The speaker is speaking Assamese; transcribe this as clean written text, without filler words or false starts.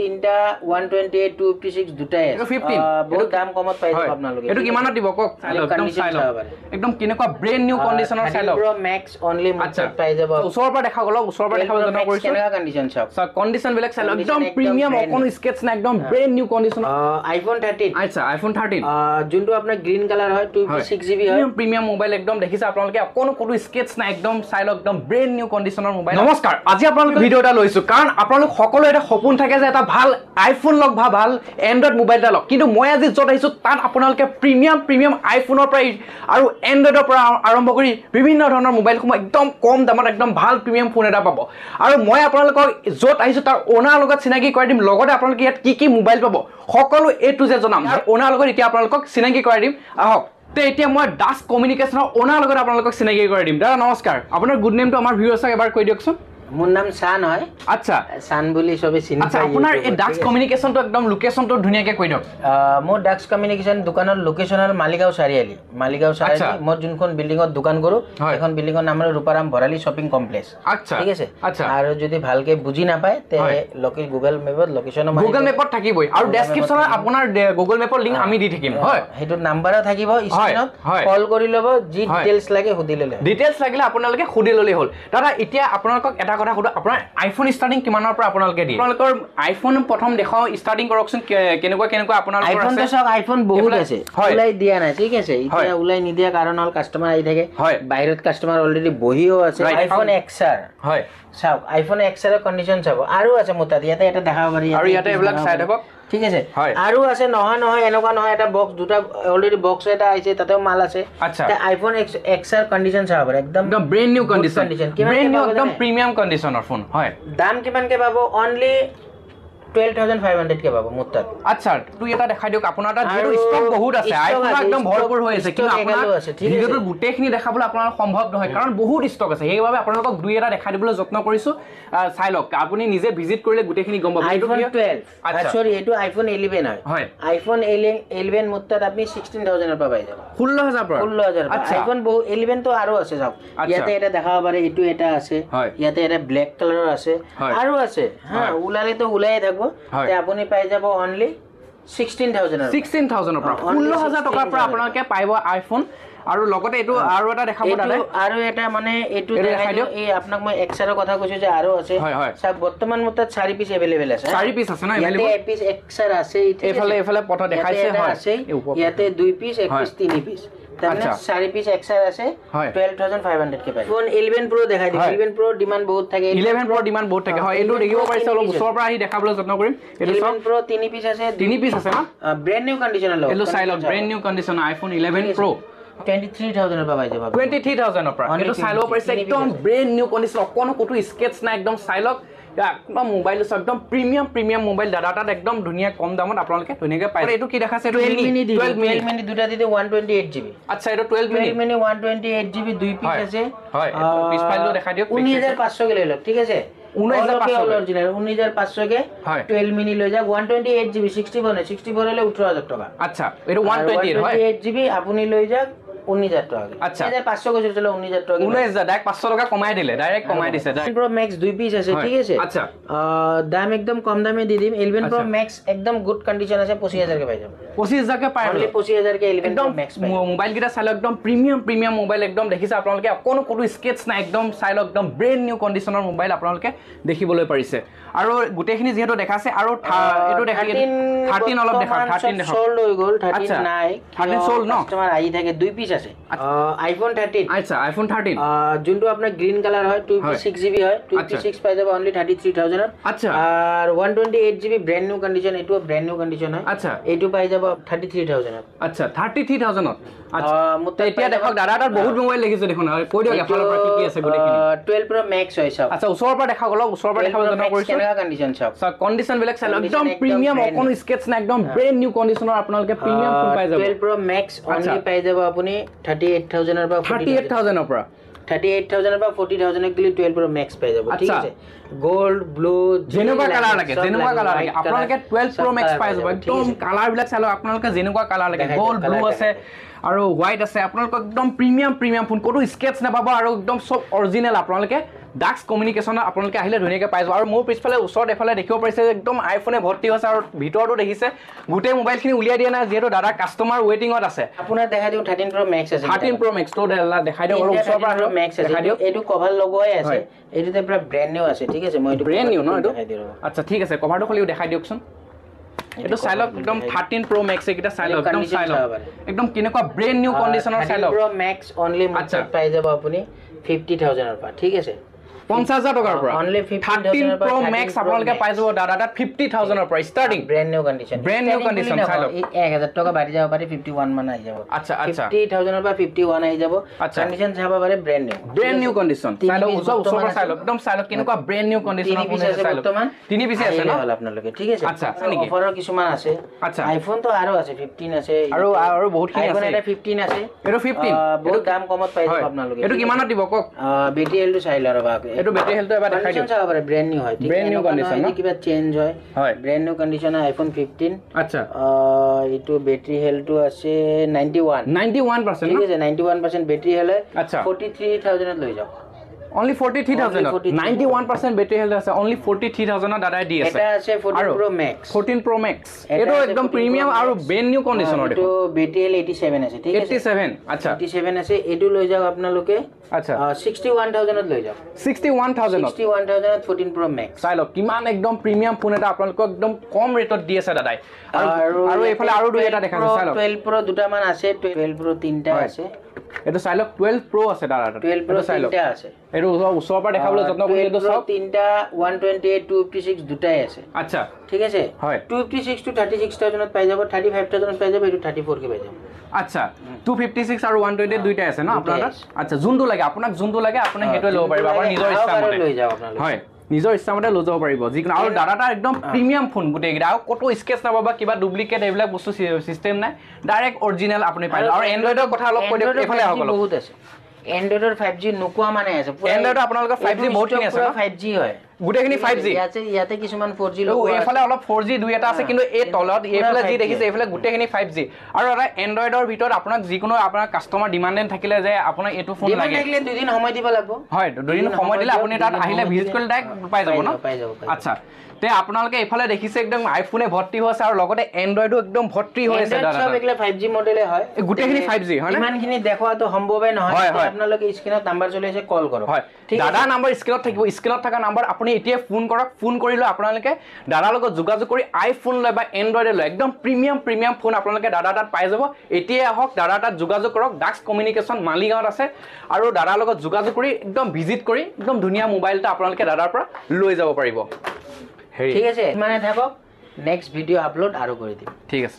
তিনটা 128 256 দুটাই আছে 15 বহুত দাম কমত পাই যাব আপোনালোকে এটো কিমানত দিব কক একদম চাই লওক একদম কিনেকুৱা ব্ৰেন্ড নিউ কন্ডিশনৰ চাই লওক Pro Max only মুঠত পাই যাব ওচৰৰ পৰা দেখা গলো ওচৰৰ পৰা দেখা জনা কৰিছো কেনেকা কন্ডিশন চাওক সো কন্ডিশন বিলাক চাই লওক একদম প্ৰিমিয়াম অকন স্কেচ না একদম ব্ৰেন্ড নিউ কন্ডিশন iPhone 13 আচ্ছা iPhone 13 যোনটো আপোনাৰ গ্ৰীন কালাৰ হয় 256GB হয় প্ৰিমিয়াম মোবাইল একদম দেখিছে আপোনালোকে অকন কোটো স্কেচ না একদম চাই লওক একদম ব্ৰেন্ড নিউ কন্ডিশনৰ মোবাইল নমস্কাৰ আজি আপোনালোকে ভিডিও এটা লৈছো কাৰণ আপোনালোক সকলো এটা সপোন থাকে যে এটা ভাল আইফোন লক ভাল এন্ড্ৰইড মোবাইল এটা লক কিন্তু মই আজি যত আহিছো তাত আপোনালোকে প্ৰিমিয়াম আইফোনৰ পৰা আৰু এন্ড্ৰইডৰ পৰা আৰম্ভ কৰি বিভিন্ন ধৰণৰ মোবাইল সমূহ একদম কম দামত একদম ভাল প্ৰিমিয়াম ফোন এটা পাব আৰু মই আপোনালোকক যত আহিছো তাৰ ওনাৰ লগত চিনাকি কৰাই দিম লগতে আপোনালোকে ইয়াত কি মোবাইল পাব সকলো এ টু জেড জনাম আৰু ওনাৰ লগত এতিয়া আপোনালোকক চিনাকি কৰাই দিম আহক তে এতিয়া মই দাস কমিউনিকেশনৰ ওনাৰ লগত আপোনালোকক চিনাকি কৰাই দিম দাদা নমস্কাৰ আপোনাৰ গুড নেমটো আমাৰ ভিউয়াৰ্ছক এবাৰ কৈ দিয়কচোন মোৰ নাম সান হয় আচ্ছা সান বুলি সবে চিনি পায় আচ্ছা আপোনাৰ এই ডাক্স কমিউনিকেশনটো একদম লোকেশনটো ধুনিয়াকে কৈ দিয়ক মোৰ ডাক্স কমিউনিকেশন দোকানৰ লোকেশনৰ মালিগাঁও চাৰিআলি মই যোনখন বিল্ডিংত দোকান কৰো এখন বিল্ডিংৰ নাম হ'ল ৰূপাৰাম ভৰালি শপিং কমপ্লেক্স আচ্ছা ঠিক আছে আৰু যদি ভালকে বুজি নাপায় তে গুগল মেপত লোকেশনৰ গুগল মেপত থাকিবই আৰু ডেসক্ৰিপচনত আপোনাৰ গুগল মেপৰ লিংক আমি দি থাকিম হয় হেতু নাম্বাৰো থাকিব স্ক্ৰিনত কল কৰি লব যি ডিটেইলছ লাগে সুধি ললে ডিটেইলছ লাগিলে আপোনালোকে সুধি ললে হ'ল দাদা এতিয়া আপোনালোকক এটা কথা সুধো আপোনাৰ আইফোন স্টাৰ্টিং কিমানৰ পৰা আপোনালোকে দিয়ে আপোনালোকৰ আইফোন প্ৰথম দেখাও স্টাৰ্টিং কৰকচোন কেনেকুৱা আপোনালোকৰ আইফোন তো সব আইফোন বহুত আছে উলাই দিয়া নাই ঠিক আছে এতিয়া উলাই নিদিয়া কাৰণ হল কাস্টমাৰ আহি থাকে বাহিৰত কাস্টমাৰ অলৰেডি বহিও আছে আইফোন XR হয় চাওক আইফোন XR এৰ কন্ডিশন চাব আৰু আছে মোটা ইয়াতে এটা দেখাব পাৰি আৰু ইয়াতে এবিলাক চাই থাকক ঠিক আছে আৰু আছে নহয় এনেকুৱা নহয় এটা বক্স দুটা অলৰেডি বক্স এটা আইছে তাতেও মাল আছে তে আইফোন XR কন্ডিশন চাব একদম brand new condition brand new একদম প্ৰিমিয়াম কন্ডিশনৰ ফোন হয় দাম কিমান কে পাবো অনলি 12500 কে পাবো মুত্তাত আচ্ছা তুই এটা দেখাই দিওক আপোনাৰ তাত যেটো ষ্টক বহুত আছে আইফোন একদম ভৰপুৰ হৈ আছে কিন্তু আপোনাৰ ভিডিওটো গুটেখিনি দেখাবলৈ আপোনাৰ সম্ভৱ নহয় কাৰণ বহুত ষ্টক আছে সেইবাবে আপোনালোকক দুই এটা দেখাই দিবলৈ যত্ন কৰিছো চাই লওক আপুনি নিজে ভিজিট কৰিলে গুটেখিনি গম পাব আইফোন 12 সৰি এটো আইফোন 11 হয় আইফোন 11 মুত্তাত আপনি 16000 এৰ পাই যাব 16000 পৰা 16000 আইফোন 11 তো আৰু আছে যাওক ইয়াতে এটা দেখাব পাৰে এটো এটা আছে ইয়াতে এটা ব্ল্যাক কালাৰৰ আছে আৰু আছে হ্যাঁ উলালে তো উলাই থাকব তে আপুনি পাই যাব অনলি 16000 পৰা 16000 টকাৰ পৰা আপোনালোকে পাইব আইফোন আৰু লগতে এটো আৰু এটা দেখাব দাদা আৰু এটা মানে এটো দেখাই দিও এই আপোনাক মই XR কথা কৈছো যে আৰু আছে সব বৰ্তমান মতত 4 পিস अवेलेबल আছে 4 পিস আছে না अवेलेबल ইয়াতে পিস XR আছে এফালে পটা দেখাইছে হয় ইয়াতে 2 পিস 1 পিস 3 পিস তাহলে 4 পিস XR আছে 12500 কে পাই ফোন 11 Pro দেখাই দিও 11 Pro ডিমান্ড বহুত থাকে 11 Pro ডিমান্ড বহুত থাকে হয় এটো দেখিব পাৰিছে অলপ ওচৰৰ পৰা আহি দেখাবলৈ যত্ন কৰিম এটো 11 Pro 3 পিস আছে না ব্ৰ্যান্ড নিউ কন্ডিশনাৰ লগ এটো চাই লওক brand new condition iPhone 11 Pro 23000 এর পাই যাব 23000 পৰা এটো চাই লব পাৰিছে একদম ব্র্যান্ড নিউ কন্ডিশন অকনো কোটো স্কেচ না একদম চাই লওক একদম মোবাইল একদম প্রিমিয়াম মোবাইল দাদাটাত একদম ধুনিয়া কম দামত আপোনালোকে ধুনিয়াকে পাই এটো কি দেখাছে 12 মিনি দুটা দিতে 128GB আচ্ছা এটা 12 মিনি 128GB দুই পিস আছে হয় পিস ফাইলটো দেখা দিও 19500 কে লৈ লওক ঠিক আছে 19500 অরিজিনাল 19500 কে 12 মিনি লৈ যা 128GB 64 64 হলে 18000 টাকা আচ্ছা এটা 128 হয় 128GB আপুনি লৈ যা 19000 টাকা আচ্ছা 1500 কৈছিল চলো 19000 টাকা 19000 ডাইরেক্ট 500 টাকা কমাই দিলে ডাইরেক্ট কমাই দিছে Pro Max দুই পিস আছে ঠিক আছে আচ্ছা দাম একদম কম দামে দি দিম 11 Pro Max একদম গুড কন্ডিশন আছে 25000 কে পাই যাব 25000 কে পাই অনলি 25000 কে 11 Pro Max পাই মোবাইল কিটা চাই একদম প্রিমিয়াম মোবাইল একদম দেখিছে আপোনালোকে কোনো কোনো স্কেচ না একদম চাই একদম ব্র্যান্ড নিউ কন্ডিশনৰ মোবাইল আপোনালোকে দেখিবলৈ পাৰিছে আৰু গুটেখিনি যেহেতু দেখাছে আৰু এটো দেখাই 13 অলপ দেখা 13 দেখা সোল্ড হৈ গল 13 নাই 13 সোল্ড ন কাস্টমার আহি থাকে দুই পিস আছে আইফোন 13 আচ্ছা আইফোন 13 যোনটো আপোনাৰ গ্ৰীন কালাৰ হয় 256GB হয় 256 পাই যাব অনলি 33000 আচ্ছা আর 128GB ব্র্যান্ড নিউ কন্ডিশন এটো ব্র্যান্ড নিউ কন্ডিশন হয় আচ্ছা এটো পাই যাব 33000 আচ্ছা 33000 আচ্ছা মুতে এতিয়া দেখক দাদাটাৰ বহুত মোবাইল দেখিছো দেখোন কৈ দিও এফালৰ পৰা কি আছে গুটেখিনি 12 Pro Max হয় সব আচ্ছা ওচৰৰ পৰা দেখা গলো ওচৰৰ পৰা দেখা জনা কৰিছো কেনেকা কন্ডিশন সব সব কন্ডিশন বিলাক চাই একদম প্ৰিমিয়াম অকন স্কেচ না একদম ব্ৰ্যান্ড নিউ কন্ডিশনৰ আপোনালোকে প্রিমিয়াম ফোন পাই যাব 12 Pro Max অনলি পাই যাব আপুনি 38000 এৰ পৰা 38000 এৰ পৰা 38000 এৰ পৰা 40000 এ গলি 12 Pro Max পাই যাব ঠিক আছে গোল্ড ব্লু জেনুকা কালাৰ লাগে আপোনালোকে 12 Pro Max পাই যাব একদম কালাৰ বিলাক চালো আপোনালোকে জেনুকা কালাৰ লাগে গোল্ড ব্লু আছে আৰু হোয়াইট আছে আপোনালোক একদম প্ৰিমিয়াম ফোন কোটো স্কেচ না পাব আৰু একদম সব অৰিজিনাল আপোনালোকে ডাক্স কমিউনিকেশ্যনত আপোনালোকে আহিলে ধুনীয়াকৈ পাই যাব আৰু মোৰ পিছফালে ওচৰত এফালে দেখিব পাৰিছে একদম আইফোনে ভৰ্তি হৈছে আৰু ভিতৰতো দেখিছে গোটেই মোবাইলখিনি উলিয়াই দিয়া নাই যিহেতু দাদা কাষ্টমাৰ ৱেটিঙত আছে আপোনাৰ দেখাই দিওঁ 13 Pro Max আছে 13 Pro Max তো দেখাই দিওঁ ওচৰৰ পৰা Max আছে দেখাই দিওঁ এইটো কভাৰ লগোৱাই আছে এইটোতে পুৰা ব্ৰ্যান্ড নিউ আছে ঠিক আছে মই এইটো ব্ৰ্যান্ড নিউ ন এইটো আচ্ছা ঠিক আছে কভাৰটো খুলিও দেখাই দিয়কচোন এইটো চাই লওক একদম 13 Pro Max এইকেইটা চাই লওক একদম চাই লওক একদম কেনেকুৱা ব্ৰেণ্ড নিউ কণ্ডিশ্যনৰ চাই লওক 13 Pro Max অনলি মাত্ৰ পাই যাব আপুনি 50000 ৰ পৰা ঠিক আছে 50000 টকাৰ পৰা অনলি 13 Pro Max আপোনালোকে পাই যাব দাদা 50000 ৰ পৰা ষ্টাৰ্টিং ব্ৰ্যান্ড নিউ কণ্ডিশ্যন চাই লওক 1000 টকা বাঢ়ি যাব পাৰে 51 মান আহি যাব আচ্ছা আচ্ছা 50000 ৰ পৰা 51 আহি যাব কণ্ডিশ্যন চাব পাৰে ব্ৰ্যান্ড নিউ কণ্ডিশ্যন চাই লওক ওচৰৰ পৰা চাই লওক একদম চাই লওক কেনেকুৱা ব্ৰ্যান্ড নিউ কণ্ডিশ্যনৰ ফোন আছে চাই লওক তিনি পিছে আছে ন আপোনালোকে ঠিক আছে আচ্ছা অফাৰৰ কিছুমান আছে আচ্ছা আইফোন তো আৰু আছে 15 আছে আৰু বহুত খিনি আছে আইফোন এটা 15 আছে এটো 15 বহুত দাম কমত পাই যাব আপোনালোকে এটো কিমানত দিব কক বেটাৰী হেলটো চাই লও ৰবা এটো বেটাৰী হেলটো এবাৰ দেখাই দিও চাব পাৰে ব্ৰ্যান্ড নিউ হয় ব্ৰ্যান্ড নিউ কণ্ডিশ্যন ন কিবা চেঞ্জ হয় হয় ব্ৰ্যান্ড নিউ কণ্ডিশ্যন আইফোন 15 আচ্ছা এইটো বেটাৰী হেলটো আছে 91% ঠিক আছে 91% বেটাৰী হেলে আচ্ছা 43000 ত লৈ যাও only 43000 91% battery health আছে only 43000 দাদাই দি আছে এটা আছে 14 Pro Max 14 Pro Max এটো একদম প্ৰিমিয়াম আৰু ব্ৰেণ্ড নিউ কণ্ডিশ্যনৰ দেখো এটো battery health 87 আছে ঠিক আছে 87 আচ্ছা 87 আছে এটো লৈ যাও আপোনালোকে আচ্ছা 61000 ত লৈ যাও 61000 ত 14 Pro Max চাই লওক কিমান একদম প্ৰিমিয়াম ফোন এটা আপোনালোকক একদম কম ৰেটত দি আছে দাদাই আৰু এফালে আৰু দুই এটা দেখাছে চাই লওক 12 Pro দুটা মান আছে 12 Pro তিনটা আছে এটো চাই লওক 12 Pro আছে দাদা 12 Pro তিনটা আছে এটো ওচৰৰ পৰা দেখাবলৈ যত্ন কৰি এটো সব তিনটা 128 256 দুটাই আছে আচ্ছা ঠিক আছে হয় 256 to 36000 ত পাই যাব 35000 ত পাই যাব এটো 34 কে পাই যাব আচ্ছা 256 আৰু 128 দুইটা আছে ন আপোনাৰ আচ্ছা যোনটো লাগে আপোনাক যোনটো লাগে আপুনি হেটো ল'ব পাৰিব আপোনাৰ নিজৰ ইচ্ছা মতে লৈ যাও আপোনালোকে হয় নিজৰ ইচ্ছা মতে লৈ যাব পাৰিব যিকোনো আৰু দাদাটা একদম প্ৰিমিয়াম ফোন গোটেই গিটা আৰু কত স্কেচ নাপাবা কিবা ডুপ্লিকেট এইবিলাক বস্তু সিস্টেম নাই ডাইৰেক্ট অৰিজিনাল আপুনি পাই আৰু এন্ড্ৰইডৰ কথা অলপ কৈ দিয়ক এফালে আহক বহুত আছে এন্ড্ৰইডৰ 5G নোকোৱা মানে আছে এন্ড্ৰইডৰ আপোনালোকৰ 5G বহুত খিনি আছে 5G হয় গুটেখিনি 5G ইয়াতে কিছুমান 4G লগোৱা এফালে অলপ 4G দুই এটা আছে কিন্তু এই তলত এফালে যি দেখিছে এফালে গুটেখিনি 5G আৰু এটা এন্ড্ৰইডৰ ভিতৰত আপোনাক যিকোনো আপোনাৰ কাস্টমাৰ ডিমান্ডেন্ট থাকিলে যে আপোনাক এটো ফোন লাগে লাগিলে দুদিন সময় দিব লাগিব হয় দুদিন সময় দিলে আপুনি তাত আহিলে ভিজিট কৰিলে ডাইৰেক্ট পাই যাব ন পাই যাব আচ্ছা তে আপোনালোকে এফালে দেখিছে একদম আইফোনে ভৰ্তি হৈছে আৰু লগতে এন্ড্ৰইডো একদম ভৰ্তি হৈছে দাদা সব একলা 5G মডেলে হয় গুটেখিনি 5G হয় না ইমানখিনি দেখুৱাটো সম্ভৱে নহয় আপোনালোকে স্ক্ৰিনত নাম্বাৰ চলি আছে কল কৰক হয় দাদা নাম্বাৰ স্ক্ৰিনত থাকিব স্ক্ৰিনত থকা নাম্বাৰ আপুনি এতিয়া ফোন কৰক ফোন কৰিলে আপোনালোকে দাদাৰ লগত যোগাযোগ কৰি আইফোন লয় বা এন্ড্ৰইড লয় একদম প্ৰিমিয়াম ফোন আপোনালোকে দাদা তাত পাই যাব এতিয়া আহক দাদা তাত যোগাযোগ কৰক ডাক্স কমিউনিকেশ্যন মালিগাঁৱত আছে আৰু দাদাৰ লগত যোগাযোগ কৰি একদম ভিজিট কৰি একদম ধুনীয়া মোবাইল এটা আপোনালোকে দাদাৰ পৰা লৈ যাব পাৰিব ঠিক আছে মানে থাকক নেক্সট ভিডিও আপলোড আৰু কৰি দিম ঠিক আছে